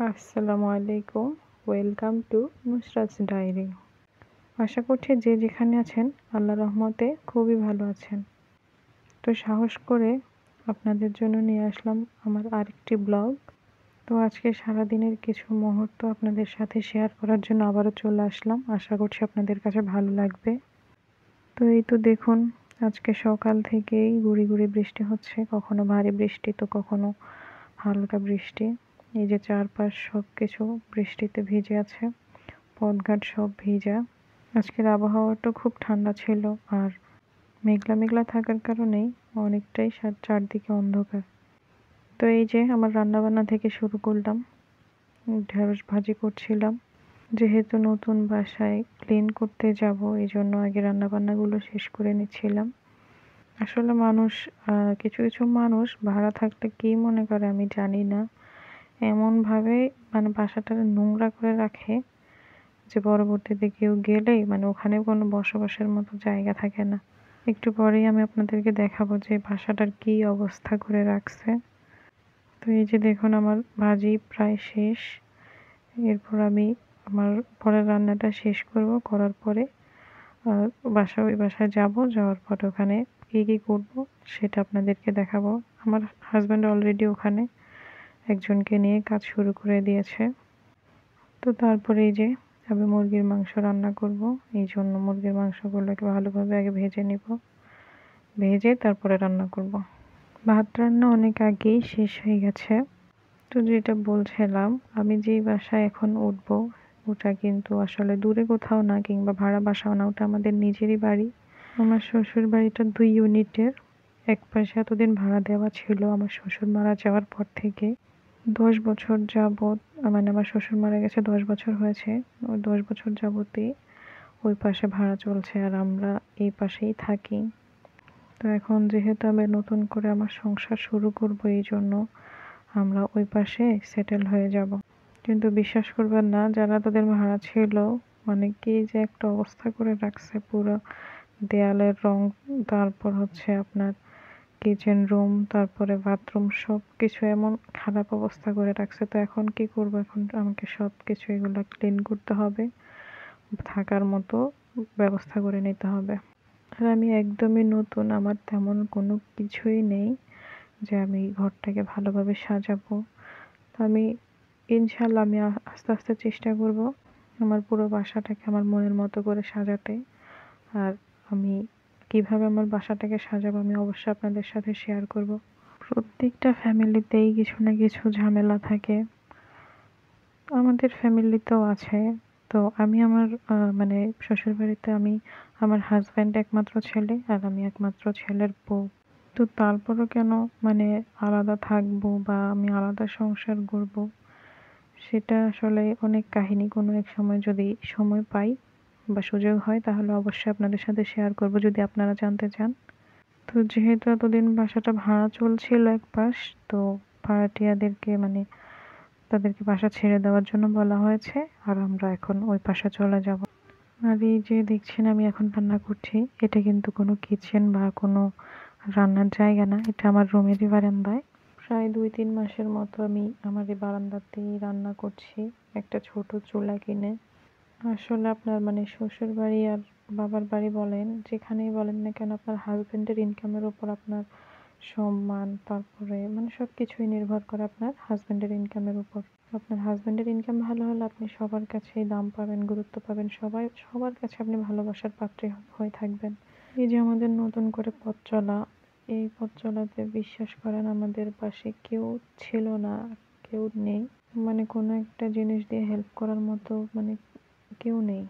আসসালামু আলাইকুম। Welcome to Nusrat's diary. আশা করছি যে যেখানে আছেন আল্লাহর রহমতে খুবই ভালো আছেন। তো সাহস করে আপনাদের জন্য নিয়ে আসলাম আমার আরেকটি ব্লগ। তো আজকে সারাদিনের কিছু মুহূর্ত আপনাদের সাথে শেয়ার করার জন্য আবারও চলে আসলাম। আশা করছি আপনাদের কাছে ভালো লাগবে। তো এই তো দেখুন, আজকে সকাল থেকেই গুঁড়ি গুঁড়ি বৃষ্টি হচ্ছে, কখনো ভারী বৃষ্টি তো কখনো হালকা বৃষ্টি। এই যে চারপাশ সব কিছু বৃষ্টিতে ভিজে আছে, পথঘাট সব ভিজা। আজকের আবহাওয়াটা খুব ঠান্ডা ছিল, আর মেঘলা মেঘলা থাকার কারণেই অনেকটাই চারদিকে অন্ধকার। তো এই যে আমার রান্নাবান্না থেকে শুরু করলাম। ঢেঁড়স ভাজি করছিলাম, যেহেতু নতুন বাসায় ক্লিন করতে যাব এই জন্য আগে রান্নাবান্নাগুলো শেষ করে নিচ্ছিলাম। আসলে মানুষ কিছু কিছু মানুষ ভাড়া থাকলে কী মনে করে আমি জানি না, এমনভাবে মানে বাসাটা নোংরা করে রাখে যে পরবর্তীতে কেউ গেলেই মানে ওখানে কোনো বসবাসের মতো জায়গা থাকে না। একটু পরেই আমি আপনাদেরকে দেখাবো যে বাসাটার কী অবস্থা করে রাখছে। তো এই যে দেখুন, আমার ভাজি প্রায় শেষ। এরপর আমি আমার পরের রান্নাটা শেষ করব, করার পরে ওই বাসায় যাব, যাওয়ার পরে ওখানে কী কী করব সেটা আপনাদেরকে দেখাবো। আমার হাজব্যান্ড অলরেডি ওখানে একজনকে নিয়ে কাজ শুরু করে দিয়েছে। তো তারপরে এই যে আমি মুরগির মাংস রান্না করব, এই জন্য মুরগির মাংসগুলোকে ভালোভাবে আগে ভেজে নিব, ভেজে তারপরে রান্না করব। ভাত রান্না অনেক আগেই শেষ হয়ে গেছে। তো যেটা বলছিলাম, আমি যেই বাসায় এখন উঠব ওটা কিন্তু আসলে দূরে কোথাও না, কিংবা ভাড়া বাসাও না, ওটা আমাদের নিজেরই বাড়ি। আমার শ্বশুর বাড়িটা 2 ইউনিটের। এক পাশে এতদিন ভাড়া দেওয়া ছিল, আমার শ্বশুর মারা যাওয়ার পর থেকে 10 বছর যাবৎ, মানে আমার শ্বশুর মারা গেছে 10 বছর হয়েছে। ওই 10 বছর যাবতই ওই পাশে ভাড়া চলছে, আর আমরা এই পাশেই থাকি। তো এখন যেহেতু আমি নতুন করে আমার সংসার শুরু করব, এই জন্য আমরা ওই পাশে সেটেল হয়ে যাব। কিন্তু বিশ্বাস করবেন না, যারা তাদের ভাড়া ছিল মানে কি যে একটা অবস্থা করে রাখছে, পুরো দেয়ালের রং, তারপর হচ্ছে আপনার কিচেন রুম, তারপরে বাথরুম, সব কিছু এমন খারাপ অবস্থা করে রাখছে। তো এখন কি করব, এখন আমাকে সব কিছু এগুলো ক্লিন করতে হবে, থাকার মতো ব্যবস্থা করে নিতে হবে। আর আমি একদমই নতুন, আমার তেমন কোনো কিছুই নেই যে আমি ঘরটাকে ভালোভাবে সাজাবো। তো আমি ইনশাল্লাহ আমি আস্তে আস্তে চেষ্টা করব আমার পুরো বাসাটাকে আমার মনের মতো করে সাজাতে। আর আমি কিভাবে আমার বাসাটাকে সাজাবো আমি অবশ্যই আপনাদের সাথে শেয়ার করব। প্রত্যেকটা ফ্যামিলিতেই কিছু না কিছু ঝামেলা থাকে, আমাদের ফ্যামিলিতেও আছে। তো আমি আমার মানে শ্বশুরবাড়িতে আমি আমার হাজব্যান্ড একমাত্র ছেলে, আর আমি একমাত্র ছেলের বউ। তো তারপরও কেন মানে আলাদা থাকবো বা আমি আলাদা সংসার করব, সেটা আসলে অনেক কাহিনী। কোনো এক সময় যদি সময় পাই বা সুযোগ হয় তাহলে অবশ্যই আপনাদের সাথে শেয়ার করব, যদি আপনারা জানতে চান। তো যেহেতু এতদিন বাসাটা ভাড়া চলছিল এক পাশ, তো ভাড়াটিয়াদেরকে মানে তাদেরকে বাসা ছেড়ে দেওয়ার জন্য বলা হয়েছে, আর আমরা এখন ওই পাশে চলে যাব। আর এই যে দেখছেন আমি এখন রান্না করছি, এটা কিন্তু কোনো কিচেন বা কোনো রান্নার জায়গা না, এটা আমার রুমেরই বারান্দায়। প্রায় 2-3 মাসের মতো আমি আমার এই বারান্দাতেই রান্না করছি, একটা ছোট চুলা কিনে। আসলে আপনার মানে শ্বশুর বাড়ি আর বাবার বাড়ি বলেন, যেখানেই বলেন না কেন, আপনার হাজবেন্ডের ইনকামের উপর আপনার সম্মান, তারপরে মানে সব কিছুই নির্ভর করে আপনার হাজবেন্ডের ইনকামের উপর। আপনার হাজবেন্ডের ইনকাম ভালো হলে আপনি সবার কাছেই দাম পাবেন, গুরুত্ব পাবেন, সবার কাছে আপনি ভালোবাসার পাত্রী হয়ে থাকবেন। এই যে আমাদের নতুন করে পথ চলা, এই পথ চলাতে বিশ্বাস করেন আমাদের পাশে কেউ ছিল না, কেউ নেই, মানে কোনো একটা জিনিস দিয়ে হেল্প করার মতো মানে কেউ নেই।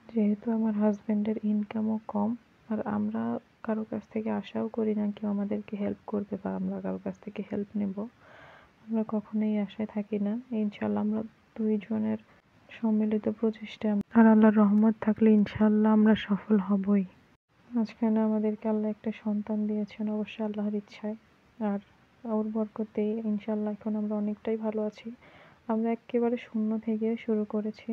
যেহেতু আমার হাজবেন্ডের ইনকামও কম, আর আমরা কারো কাছ থেকে আশাও করি না কেউ আমাদেরকে হেল্প করবে বা আমরা কারো কাছ থেকে হেল্প নেব, আমরা কখনোই আশায় থাকি না। ইনশাল্লাহ আমরা দুইজনের সম্মিলিত প্রচেষ্টা আর আল্লাহর রহমত থাকলে ইনশাল্লাহ আমরা সফল হবই। মাঝখানে আমাদেরকে আল্লাহ একটা সন্তান দিয়েছেন, অবশ্যই আল্লাহর ইচ্ছায়, আর ওর বরকতেই ইনশাল্লাহ এখন আমরা অনেকটাই ভালো আছি। আমরা একেবারে শূন্য থেকে শুরু করেছি,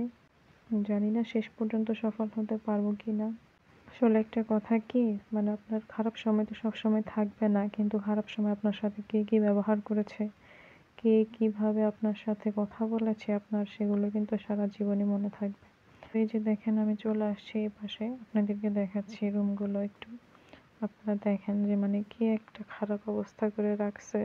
জানি না শেষ পর্যন্ত সফল হতে পারবো কি না। আসলে একটা কথা কি, মানে আপনার খারাপ সময় তো সব সময় থাকবে না, কিন্তু খারাপ সময় আপনার সাথে কে কী ব্যবহার করেছে, কে কিভাবে আপনার সাথে কথা বলেছে আপনার সেগুলো কিন্তু সারা জীবনই মনে থাকবে। এই যে দেখেন আমি চলে আসছি এই পাশে, আপনাদেরকে দেখাচ্ছি রুমগুলো একটু। আপনারা দেখেন যে মানে কি একটা খারাপ অবস্থা করে রাখছে।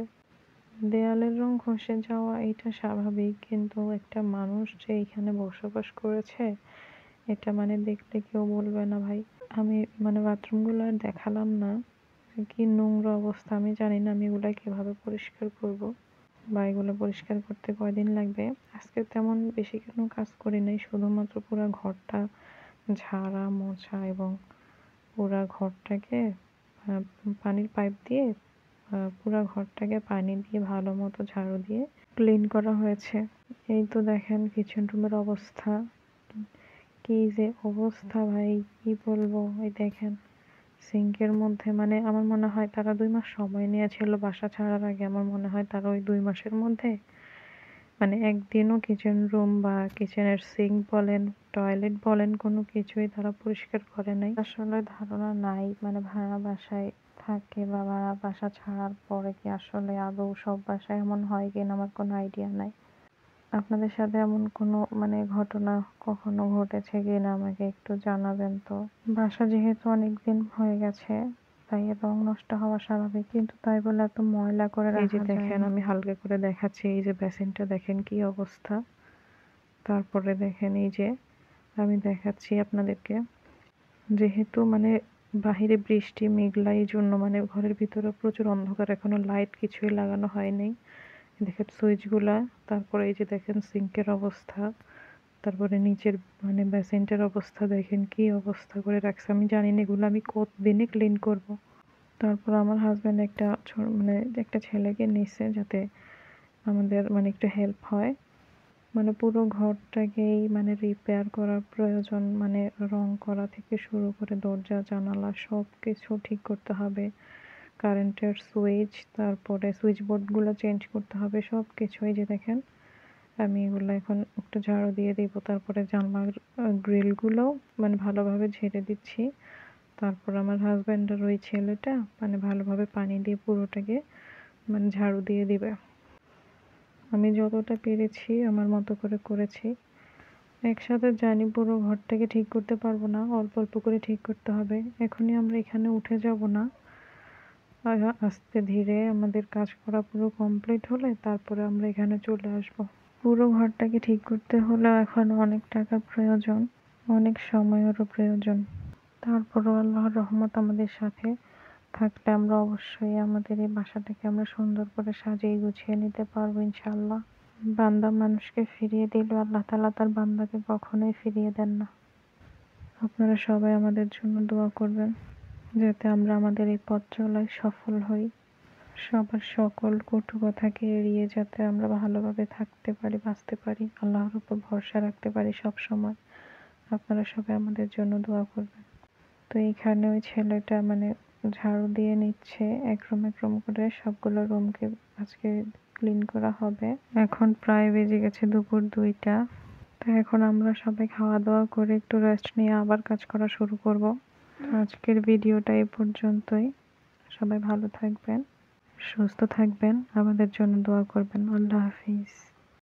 দেয়ালের রং খসে যাওয়া এটা স্বাভাবিক, কিন্তু একটা মানুষ যে এখানে বসবাস করেছে এটা মানে দেখলে কেউ বলবে না ভাই। আমি মানে বাথরুমগুলো আর দেখালাম না, কি নোংরা অবস্থা। আমি জানি না আমি এগুলা কিভাবে পরিষ্কার করব বা এগুলো পরিষ্কার করতে কয়দিন লাগবে। আজকে তেমন বেশি কোনো কাজ করি নাই, শুধুমাত্র পুরো ঘরটা ঝাড়া মোছা এবং পুরা ঘরটাকে পানির পাইপ দিয়ে পুরা ঘরটাকে পানি দিয়ে ভালো মতো ঝাড়ু দিয়ে ক্লিন করা হয়েছে। এই তো দেখেন কিচেন রুমের অবস্থা, কি যে অবস্থা ভাই, কি বলবো। এই দেখেন সিঙ্কের মধ্যে মানে আমার মনে হয় তারা 2 মাস সময় নিয়েছিল বাসা ছাড়ার আগে। আমার মনে হয় তারা ওই 2 মাসের মধ্যে মানে একদিনও কিচেন রুম বা কিচেনের সিঙ্ক বলেন টয়লেট বলেন কোনো কিছুই তারা পরিষ্কার করে নাই। আসলে ধারণা নাই মানে ভাড়া বাসায় থাকে বা ভাড়া বাসা ছাড়ার পরে কি আসলে আদৌ সব বাসায় এমন হয় কিনা আমার কোনো আইডিয়া নাই। আপনাদের সাথে এমন কোনো মানে ঘটনা কখনো ঘটেছে কিনা আমাকে একটু জানাবেন। তো বাসা যেহেতু অনেকদিন হয়ে গেছে তাই রং নষ্ট হওয়া স্বাভাবিক, কিন্তু তাই বলে এত ময়লা করে রাখা যায় না। এই যে দেখেন আমি হালকা করে দেখাচ্ছি, এই যে বেসিনটা দেখেন কি অবস্থা। তারপরে দেখেন এই যে আমি দেখাচ্ছি আপনাদেরকে, যেহেতু মানে বাহিরে বৃষ্টি মেঘলা এই জন্য মানে ঘরের ভিতরে প্রচুর অন্ধকার, এখনো লাইট কিছুই লাগানো হয়নি। দেখেন সুইচগুলা, তারপরে এই যে দেখেন সিঙ্কের অবস্থা, তারপরে নিচের মানে বেসিনটার অবস্থা দেখেন কি অবস্থা করে রাখছে। আমি জানি না এগুলো আমি কতদিনে ক্লিন করব। তারপর আমার হাজব্যান্ড একটা মানে একটা ছেলেকে নিচ্ছে যাতে আমাদের মানে একটু হেল্প হয়। মানে পুরো ঘরটাকেই মানে রিপেয়ার করার প্রয়োজন, মানে রং করা থেকে শুরু করে দরজা জানালা সব কিছু ঠিক করতে হবে। কারেন্টের সুইচ, তারপরে সুইচ বোর্ডগুলো চেঞ্জ করতে হবে সব কিছু। এই যে দেখেন আমি এগুলো এখন একটু ঝাড়ু দিয়ে দিব, তারপরে জানলার গ্রিলগুলো মানে ভালোভাবে ঝেড়ে দিচ্ছি। তারপর আমার হাজব্যান্ডের ওই ছেলেটা মানে ভালোভাবে পানি দিয়ে পুরোটাকে মানে ঝাড়ু দিয়ে দিবে। আমি যতটা পেরেছি আমার মতো করে করেছি। একসাথে জানি পুরো ঘরটাকে ঠিক করতে পারবো না, অল্প অল্প করে ঠিক করতে হবে। এখনই আমরা এখানে উঠে যাব না, আস্তে ধীরে আমাদের কাজ করা পুরো কমপ্লিট হলে তারপরে আমরা এখানে চলে আসব। পুরো ঘরটাকে ঠিক করতে হলেও এখন অনেক টাকার প্রয়োজন, অনেক সময়েরও প্রয়োজন। তারপরও আল্লাহর রহমত আমাদের সাথে থাকলে আমরা অবশ্যই আমাদের এই বাসাটাকে আমরা সুন্দর করে সাজিয়ে গুছিয়ে নিতে পারবো ইনশাআল্লাহ। বান্দা মানুষকে ফিরিয়ে দিলেও আল্লাহ তাআলা তার বান্দাকে কখনোই ফিরিয়ে দেন না। আপনারা সবাই আমাদের জন্য দোয়া করবেন যাতে আমরা আমাদের এই পথ চলায় সফল হই। সবার সকল কটু কথাকে এড়িয়ে যাতে আমরা ভালোভাবে থাকতে পারি, বাঁচতে পারি, আল্লাহর উপর ভরসা রাখতে পারি সব সময়। আপনারা সবাই আমাদের জন্য দোয়া করবেন। তো এইখানে ওই ছেলেটা মানে ঝাড়ু দিয়ে নিচ্ছে এক রুম করে, সবগুলো রুমকে আজকে ক্লিন করা হবে। এখন প্রায় বেজে গেছে দুপুর 2টা। তো এখন আমরা সবাই খাওয়া দাওয়া করে একটু রেস্ট নিয়ে আবার কাজ করা শুরু করব। আজকের ভিডিওটা এই পর্যন্তই। সবাই ভালো থাকবেন, সুস্থ থাকবেন, আমাদের জন্য দোয়া করবেন। আল্লাহ হাফিজ।